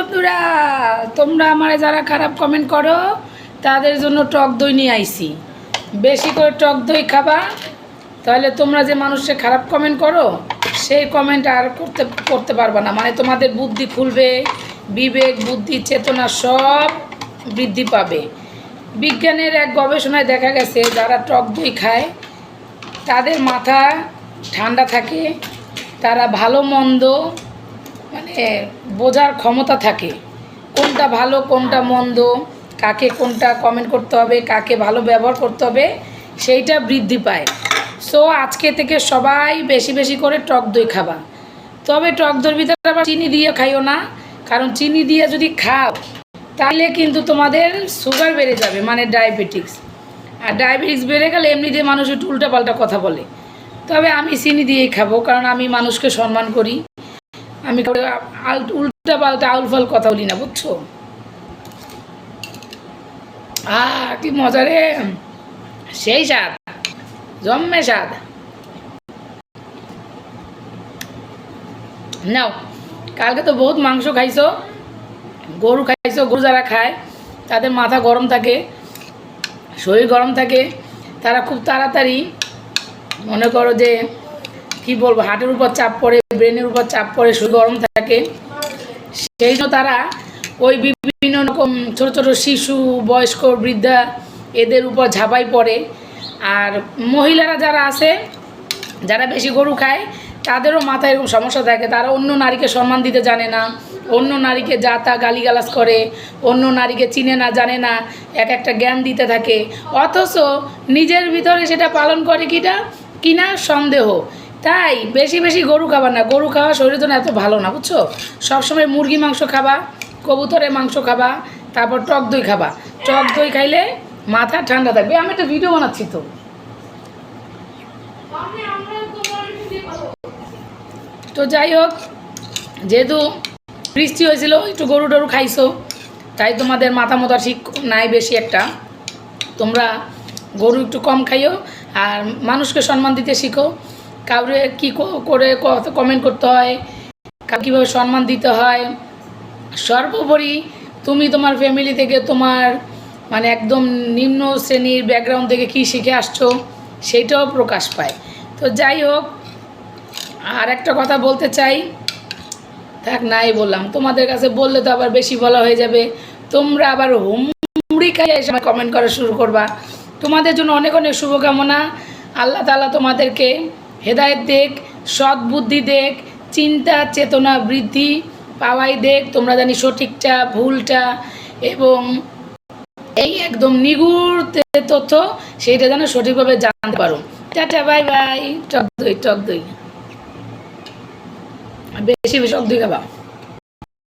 বন্ধুরা, তোমরা আমারে যারা খারাপ কমেন্ট করো তাদের জন্য টক দই নিয়ে আইছি। বেশি করে টক দই খাবা, তাহলে তোমরা যে মানুষকে খারাপ কমেন্ট করো সেই কমেন্ট আর করতে পারবা না। মানে তোমাদের বুদ্ধি খুলবে, বিবেক বুদ্ধি চেতনা সব বৃদ্ধি পাবে। বিজ্ঞানের এক গবেষণায় দেখা গেছে যারা টক দই খায় তাদের মাথা ঠান্ডা থাকে, তারা ভালো মন্দ মানে বোঝার ক্ষমতা থাকে, কোনটা ভালো কোনটা মন্দ, কাকে কোনটা কমেন্ট করতে হবে, কাকে ভালো ব্যবহার করতে হবে, সেইটা বৃদ্ধি পায়। সো আজকে থেকে সবাই বেশি বেশি করে টক দই খাবা। তবে টক দইয়ের ভিতরে আবার চিনি দিয়ে খাইও না, কারণ চিনি দিয়ে যদি খাও তাহলে কিন্তু তোমাদের সুগার বেড়ে যাবে, মানে ডায়াবেটিক্স। আর ডায়াবেটিক্স বেড়ে গেলে এমনিতে মানুষ একটু উল্টাপাল্টা কথা বলে। তবে আমি চিনি দিয়েই খাবো, কারণ আমি মানুষকে সম্মান করি। আমি উল্টা পাল্টা আউলফাল কথা বলি না, বুঝছো? কি মজা রে, সেই স্বাদ, জম্মে স্বাদ। নাও, কালকে তো বহুত মাংস খাইছো, গরু খাইছো। গরু যারা খায় তাদের মাথা গরম থাকে, শরীর গরম থাকে, তারা খুব তাড়াতাড়ি মনে করো যে কি বলবো, হার্টের উপর চাপ পড়ে, ব্রেনের উপর চাপ পড়ে, শরীর গরম থাকে। সেই জন্য তারা ওই বিভিন্ন রকম ছোটো ছোটো শিশু, বয়স্ক, বৃদ্ধা এদের উপর ঝাঁপাই পড়ে। আর মহিলারা যারা আছে, যারা বেশি গরু খায়, তাদেরও মাথায় এরকম সমস্যা থাকে। তারা অন্য নারীকে সম্মান দিতে জানে না, অন্য নারীকে যা তা গালিগালাজ করে, অন্য নারীকে চিনে না, জানে না, এক একটা জ্ঞান দিতে থাকে, অথচ নিজের ভিতরে সেটা পালন করে কিনা সন্দেহ। তাই বেশি বেশি গরু খাবা না, গরু খাওয়া শরীরের জন্য এত ভালো না, বুঝছো? সবসময় মুরগি মাংস খাবা, কবুতরের মাংস খাবা, তারপর টক দই খাবা। টক দই খাইলে মাথা ঠান্ডা থাকবে। আমি একটা ভিডিও বানাচ্ছি তো যাই হোক, যেহেতু বৃষ্টি হয়েছিল, একটু গরু টরু খাইছো, তাই তোমাদের মাথা মতো ঠিক নাই বেশি একটা। তোমরা গরু একটু কম খাইও, আর মানুষকে সম্মান দিতে শিখো। কাউরে কী করে কমেন্ট করতে হয়, কীভাবে সম্মান দিতে হয়। সর্বোপরি তুমি তোমার ফ্যামিলি থেকে, তোমার মানে একদম নিম্ন শ্রেণীর ব্যাকগ্রাউন্ড থেকে কী শিখে আসছো সেইটাও প্রকাশ পায়। তো যাই হোক, আর একটা কথা বলতে চাই, থাক নাই বললাম, তোমাদের কাছে বললে তো আবার বেশি বলা হয়ে যাবে। তোমরা আবার হুমড়ি খাইয়ে এসে কমেন্ট করা শুরু করবা। তোমাদের জন্য অনেক অনেক শুভকামনা। আল্লাহ তাআলা তোমাদেরকে হেদায়েত দেখ, সৎ বুদ্ধি দেখ, চিন্তা চেতনা বৃদ্ধি পাওয়াই দেখ। তোমরা জানি সঠিকটা ভুলটা এবং এই একদম নিগুড় তথ্য সেইটা যেন সঠিকভাবে জানতে পারো। Tata, bye bye. টক দই বেশি বেশি টক দই খাবা।